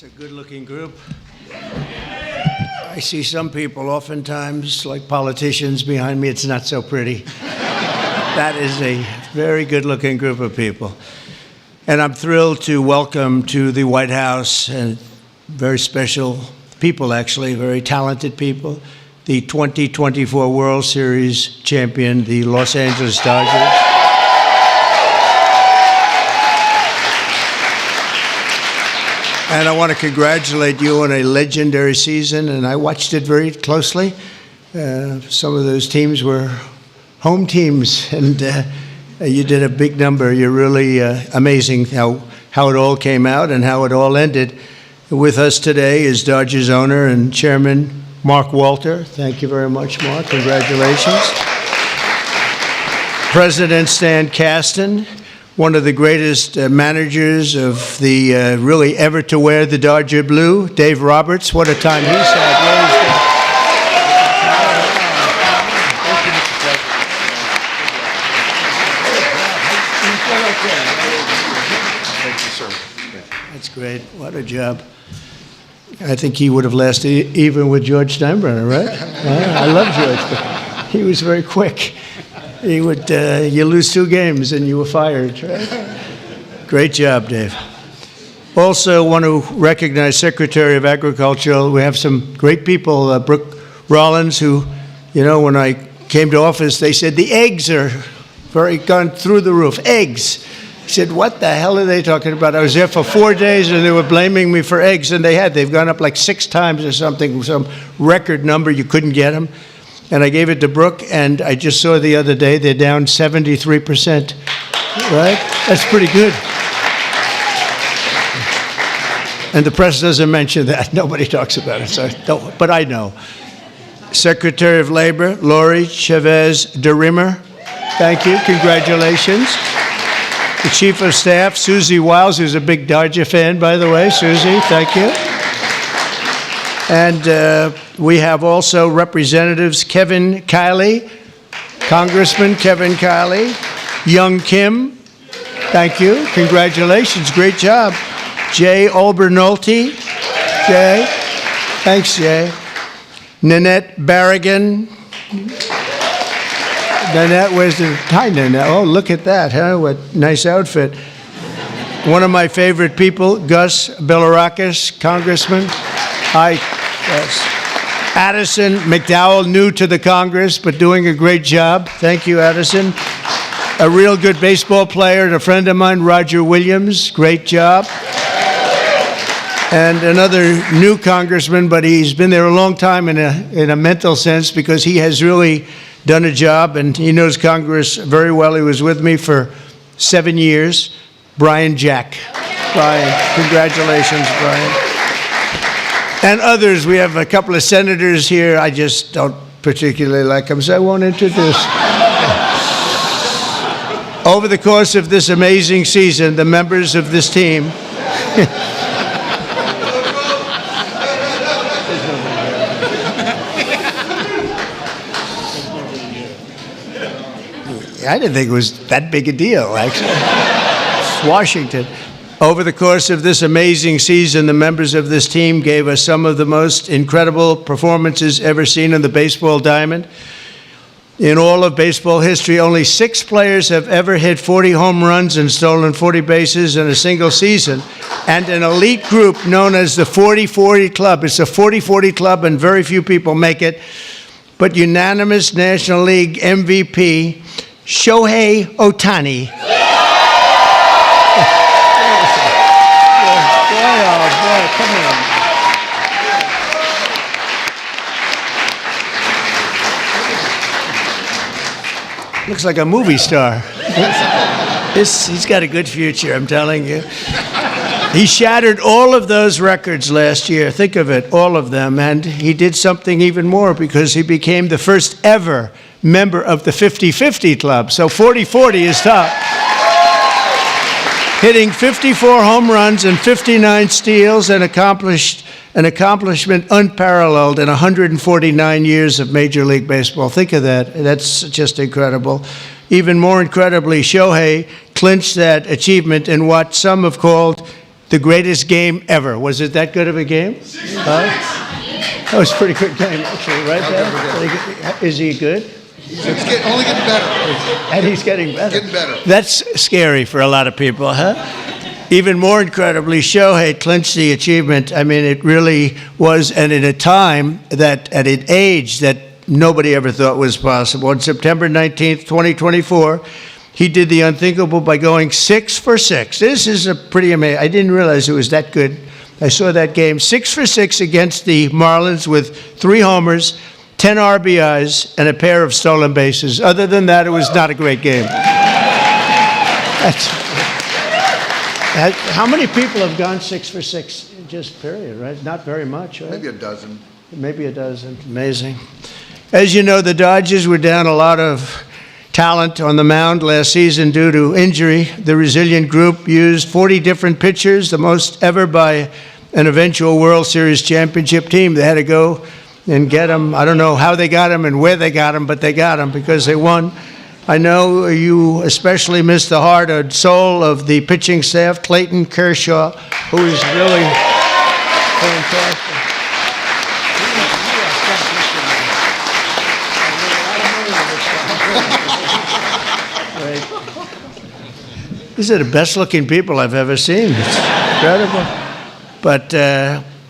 It's a good-looking group. I see some people oftentimes, like politicians behind me, it's not so pretty. That is a very good-looking group of people. And I'm thrilled to welcome to the White House and very special people, actually, very talented people, the 2024 World Series champion, the Los Angeles Dodgers. And I want to congratulate you on a legendary season, and I watched it very closely. Some of those teams were home teams, and you did a big number. You're really amazing how it all came out and how it all ended. With us today is Dodgers owner and chairman Mark Walter. Thank you very much, Mark. Congratulations. President Stan Kasten, one of the greatest managers of the really ever to wear the Dodger blue, Dave Roberts. What a time he's had. Thank you, sir. That's great. What a job. I think he would have lasted even with George Steinbrenner, right? I love George, but he was very quick. He would, you lose 2 games and you were fired, right? Great job, Dave. Also want to recognize Secretary of Agriculture. We have some great people, Brooke Rollins, who, you know, when I came to office, they said the eggs are gone through the roof. Eggs. I said, what the hell are they talking about? I was there for 4 days and they were blaming me for eggs, and they've gone up like 6 times or something, some record number, you couldn't get them. And I gave it to Brooke, and I just saw the other day they're down 73%, right? That's pretty good. And the press doesn't mention that. Nobody talks about it, so but I know. Secretary of Labor, Lori Chavez DeRimmer. Thank you. Congratulations. The Chief of Staff, Susie Wiles, who's a big Dodger fan, by the way. Susie, thank you. And we have also Representatives Kevin Kiley, Congressman Kevin Kiley, Young Kim, thank you, congratulations, great job. Jay Olbernolte, Jay, thanks Jay. Nanette Barragan. Nanette, hi Nanette, oh look at that, huh, what nice outfit. One of my favorite people, Gus Bilirakis, Congressman. Hi, yes. Addison McDowell, new to the Congress, but doing a great job. Thank you, Addison. A real good baseball player and a friend of mine, Roger Williams. Great job. And another new congressman, but he's been there a long time in a mental sense, because he has really done a job and he knows Congress very well. He was with me for 7 years. Brian Jack. Brian, congratulations, Brian. And others, we have a couple of senators here. I just don't particularly like them, so I won't introduce. Over the course of this amazing season, the members of this team I didn't think it was that big a deal, actually. It's Washington. Over the course of this amazing season, the members of this team gave us some of the most incredible performances ever seen on the baseball diamond. In all of baseball history, only 6 players have ever hit 40 home runs and stolen 40 bases in a single season. And an elite group known as the 40-40 Club. It's a 40-40 Club, and very few people make it. But unanimous National League MVP, Shohei Ohtani. Looks like a movie star. He's got a good future, I'm telling you. He shattered all of those records last year. Think of it, all of them. And he did something even more, because he became the first ever member of the 50-50 Club. So 40-40 is top. Hitting 54 home runs and 59 steals, and an accomplishment unparalleled in 149 years of Major League Baseball. Think of that. That's just incredible. Even more incredibly, Shohei clinched that achievement in what some have called the greatest game ever. Was it that good of a game? That was a pretty good game, actually, right there? Is he good? He's only getting better. And he's getting better. Getting better. That's scary for a lot of people, huh? Even more incredibly, Shohei clinched the achievement. I mean, it really was, and at a time that, at an age that nobody ever thought was possible. On September 19th, 2024, he did the unthinkable by going 6 for 6. This is a pretty amazing. I didn't realize it was that good. I saw that game, 6 for 6 against the Marlins with 3 homers, 10 RBIs, and a pair of stolen bases. Other than that, it was not a great game. How many people have gone 6 for 6? Just period, right? Not very much, right? Maybe a dozen. Maybe a dozen. Amazing. As you know, the Dodgers were down a lot of talent on the mound last season due to injury. The resilient group used 40 different pitchers, the most ever by an eventual World Series championship team. They had to go and get them. I don't know how they got them and where they got them, but they got them because they won. I know you especially miss the heart and soul of the pitching staff, Clayton Kershaw, who is really fantastic. These are the best-looking people I've ever seen. It's incredible. But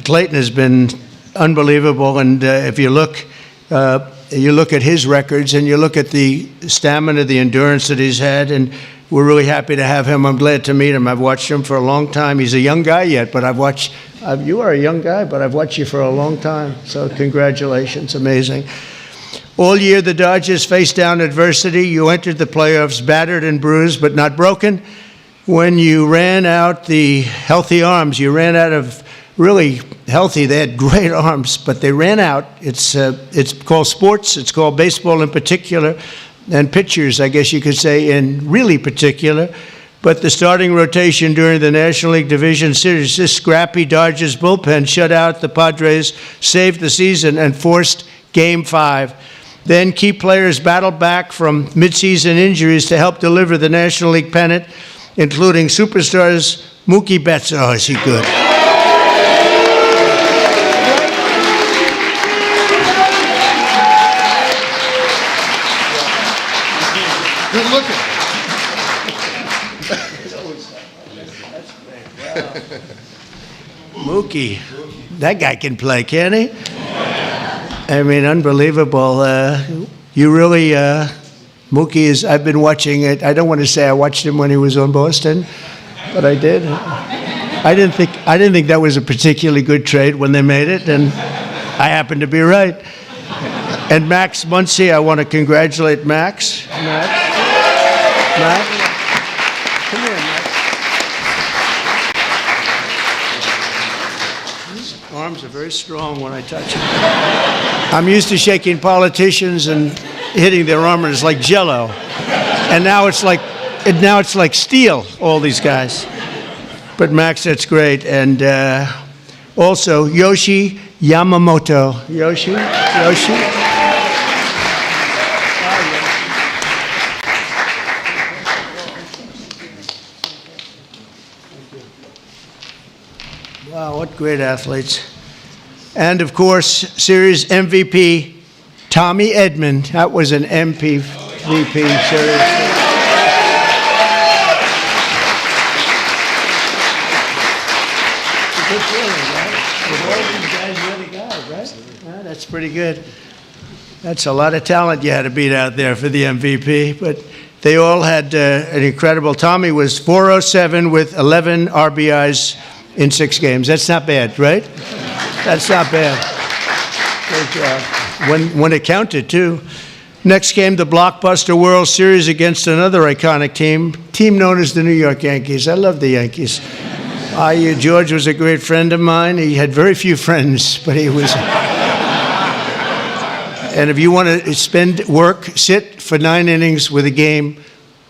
Clayton has been unbelievable, and if you look at his records and you look at the stamina, the endurance that he's had, and we're really happy to have him. I'm glad to meet him. I've watched him for a long time. He's a young guy yet, but you are a young guy, but I've watched you for a long time. So congratulations, amazing. All year, the Dodgers faced down adversity. You entered the playoffs battered and bruised, but not broken. When you ran out the healthy arms, you ran out of really healthy. They had great arms, but they ran out. It's called sports. It's called baseball in particular, and pitchers, I guess you could say, in really particular. But the starting rotation during the National League Division Series, this scrappy Dodgers bullpen shut out the Padres, saved the season, and forced Game 5. Then key players battled back from midseason injuries to help deliver the National League pennant, including superstars Mookie Betts. Oh, is he good? Good looking. Mookie, that guy can play, can't he? I mean, unbelievable. You really, Mookie is, I've been watching it. I don't want to say I watched him when he was on Boston, but I did. I didn't think that was a particularly good trade when they made it, and I happened to be right. And Max Muncy, I want to congratulate Max. Max. Come here, Max. His arms are very strong when I touch them. I'm used to shaking politicians and hitting their armors like Jell-O, and now it's like steel. All these guys, but Max, that's great. And also Yoshi Yamamoto. Yoshi. Wow, what great athletes. And of course, series MVP, Tommy Edman. That was an MVP series. Good feeling, right? With all these guys, you're the guy, right? Yeah, that's pretty good. That's a lot of talent you had to beat out there for the MVP, but they all had an incredible. Tommy was 407 with 11 RBIs in 6 games. That's not bad, right? That's not bad. Great job. When it counted, too. Next came the blockbuster World Series against another iconic team known as the New York Yankees. I love the Yankees. George was a great friend of mine. He had very few friends, but he was. And if you want to sit for 9 innings with a game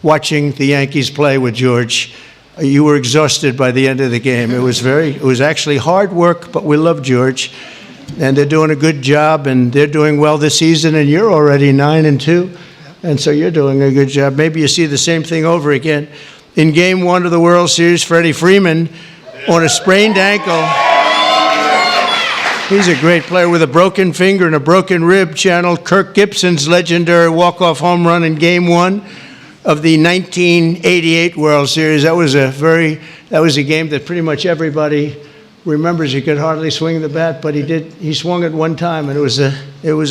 watching the Yankees play with George, you were exhausted by the end of the game. It was actually hard work, but we love George. And they're doing a good job, and they're doing well this season, and you're already 9-2. And so you're doing a good job. Maybe you see the same thing over again. In Game 1 of the World Series, Freddie Freeman on a sprained ankle. He's a great player with a broken finger and a broken rib. Channeled Kirk Gibson's legendary walk-off home run in Game 1 of the 1988 World Series. That was a game that pretty much everybody remembers. He could hardly swing the bat, but he swung it one time, and it was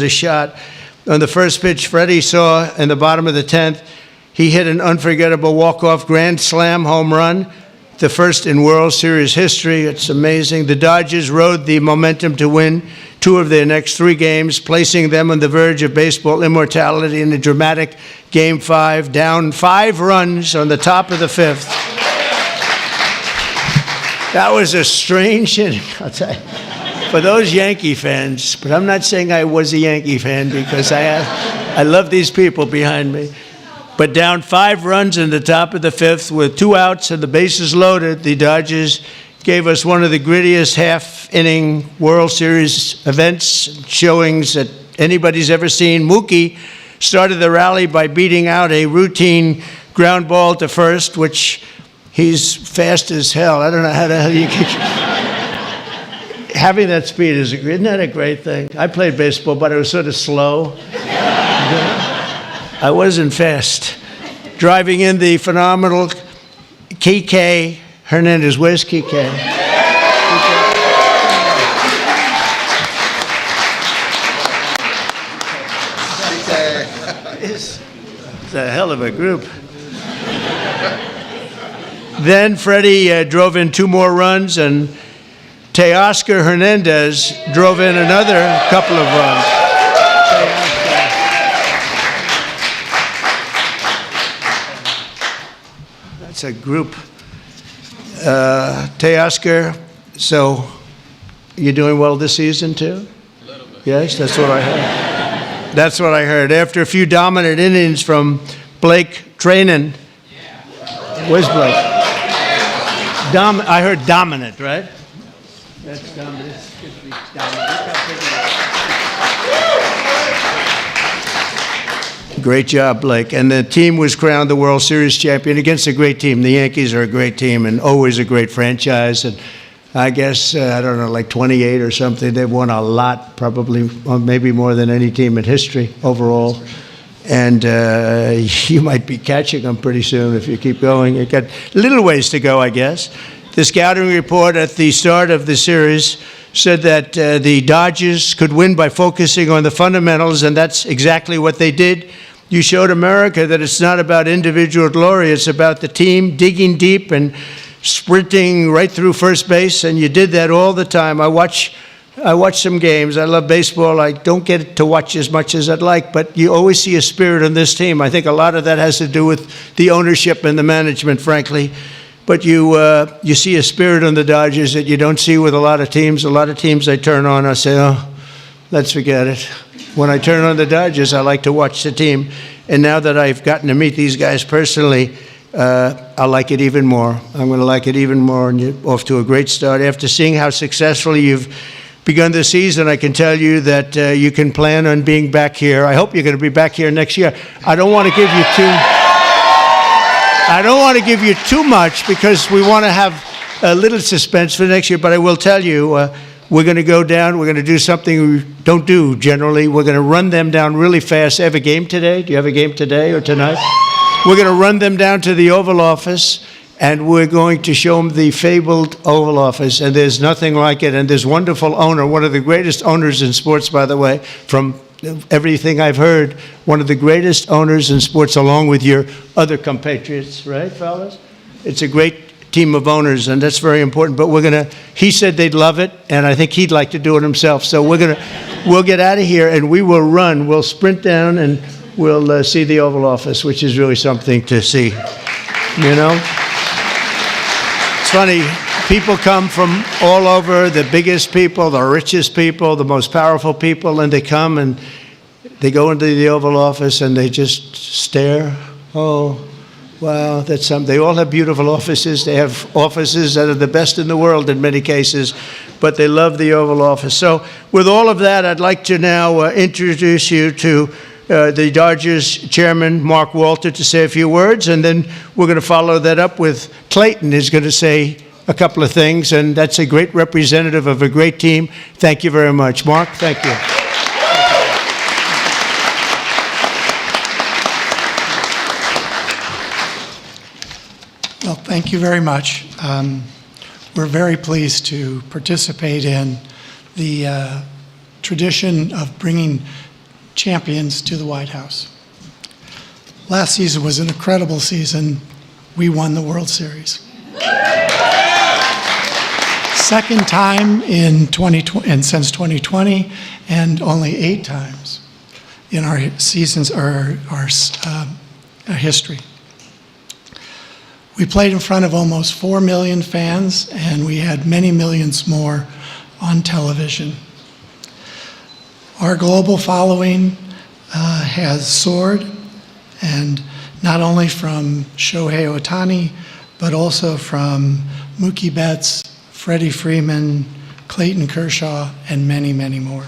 a shot. On the first pitch Freddie saw in the bottom of the 10th, he hit an unforgettable walk-off grand slam home run, the first in World Series history. It's amazing. The Dodgers rode the momentum to win 2 of their next 3 games, placing them on the verge of baseball immortality in a dramatic Game 5, down 5 runs on the top of the 5th. That was a strange inning, I'll tell you, for those Yankee fans. But I'm not saying I was a Yankee fan, because I love these people behind me. But down 5 runs in the top of the 5th with 2 outs and the bases loaded, the Dodgers gave us one of the grittiest half-inning World Series events, showings that anybody's ever seen. Mookie started the rally by beating out a routine ground ball to first, which he's fast as hell. I don't know how the hell you can... Having that speed isn't that a great thing? I played baseball, but I was sort of slow. I wasn't fast. Driving in the phenomenal Kike Hernandez. Where's Kike? It's a hell of a group. Then Freddie drove in 2 more runs, and Teoscar Hernandez drove in another couple of runs. That's a group. Teoscar, so you're doing well this season too? A little bit. Yes, that's what I heard. That's what I heard. After a few dominant innings from Blake Treinen. Where's Blake? I heard dominant, right? That's dominant. Great job, Blake. And the team was crowned the World Series champion against a great team. The Yankees are a great team and always a great franchise. And I guess, I don't know, like 28 or something. They've won a lot, probably, maybe more than any team in history overall. And you might be catching them pretty soon if you keep going. You've got little ways to go, I guess. The scouting report at the start of the series said that the Dodgers could win by focusing on the fundamentals, and that's exactly what they did. You showed America that it's not about individual glory, it's about the team digging deep and sprinting right through first base, and you did that all the time. I watch some games. I love baseball. I don't get to watch as much as I'd like, but you always see a spirit on this team. I think a lot of that has to do with the ownership and the management, frankly. But you see a spirit on the Dodgers that you don't see with a lot of teams. A lot of teams I turn on, I say, oh, let's forget it. When I turn on the Dodgers, I like to watch the team. And now that I've gotten to meet these guys personally, I like it even more. I'm going to like it even more, and you're off to a great start. After seeing how successfully you've begun the season, I can tell you that you can plan on being back here. I hope you're going to be back here next year. I don't want to give you too much because we want to have a little suspense for next year, but I will tell you, we're going to go down. We're going to do something we don't do generally. We're going to run them down really fast. Have a game today? Do you have a game today or tonight? We're going to run them down to the Oval Office, and we're going to show them the fabled Oval Office, and there's nothing like it. And this wonderful owner, one of the greatest owners in sports, by the way, from everything I've heard, one of the greatest owners in sports, along with your other compatriots, right, fellas? It's a great team of owners, and that's very important. But he said they'd love it, and I think he'd like to do it himself. So we'll get out of here, and we will run. We'll sprint down, and we'll see the Oval Office, which is really something to see, you know? It's funny, people come from all over, the biggest people, the richest people, the most powerful people, and they come and they go into the Oval Office and they just stare. Oh, wow, that's something. They all have beautiful offices. They have offices that are the best in the world in many cases, but they love the Oval Office. So with all of that, I'd like to now introduce you to the Dodgers chairman, Mark Walter, to say a few words, and then we're going to follow that up with Clayton, who's going to say a couple of things, and that's a great representative of a great team. Thank you very much. Mark, thank you. Well, thank you very much. We're very pleased to participate in the tradition of bringing champions to the White House. Last season was an incredible season. We won the World Series. Second time in 2020, and since 2020, and only 8 times in our seasons, our history. We played in front of almost 4 million fans, and we had many millions more on television. Our global following has soared, and not only from Shohei Ohtani, but also from Mookie Betts, Freddie Freeman, Clayton Kershaw, and many, many more.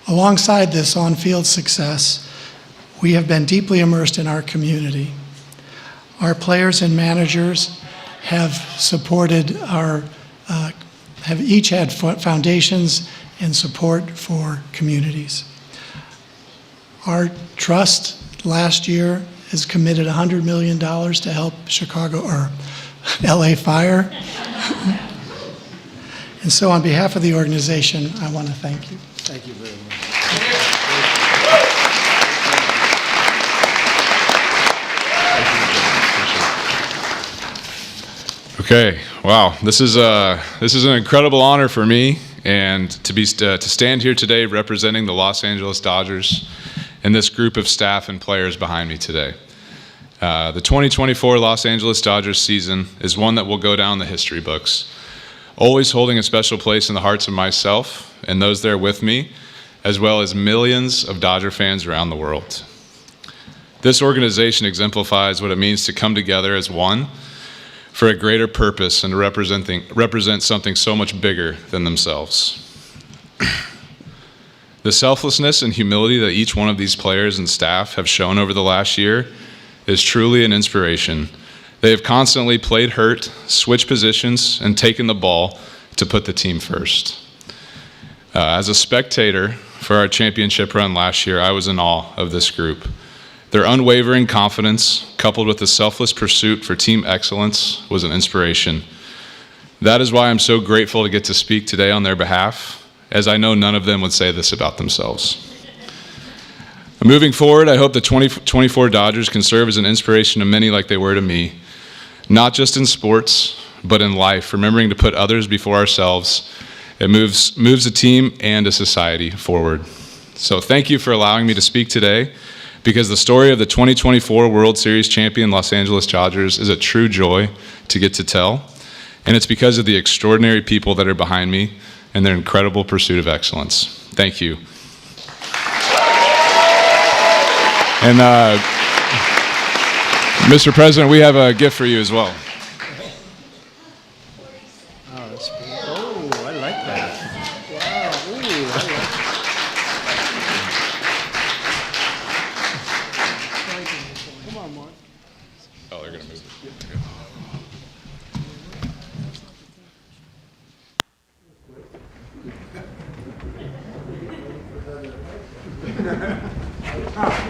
Alongside this on-field success, we have been deeply immersed in our community. Our players and managers have supported have each had foundations and support for communities. Our trust last year has committed $100 million to help Chicago or LA Fire. And so on behalf of the organization, I want to thank you. Thank you very much. Okay, wow, this is an incredible honor for me, and to stand here today representing the Los Angeles Dodgers and this group of staff and players behind me today. The 2024 Los Angeles Dodgers season is one that will go down the history books, always holding a special place in the hearts of myself and those there with me, as well as millions of Dodger fans around the world. This organization exemplifies what it means to come together as one for a greater purpose and to represent something so much bigger than themselves. The selflessness and humility that each one of these players and staff have shown over the last year is truly an inspiration. They have constantly played hurt, switched positions, and taken the ball to put the team first. As a spectator for our championship run last year, I was in awe of this group. Their unwavering confidence, coupled with a selfless pursuit for team excellence, was an inspiration. That is why I'm so grateful to get to speak today on their behalf, as I know none of them would say this about themselves. Moving forward, I hope the 2024 Dodgers can serve as an inspiration to many like they were to me, not just in sports, but in life, remembering to put others before ourselves. It moves a team and a society forward. So thank you for allowing me to speak today, because the story of the 2024 World Series champion Los Angeles Dodgers is a true joy to get to tell, and it's because of the extraordinary people that are behind me and their incredible pursuit of excellence. Thank you. And Mr. President, we have a gift for you as well. Oh, I like that. Wow. Ooh, I like that. Come on, Mark. Oh, they're going to move it.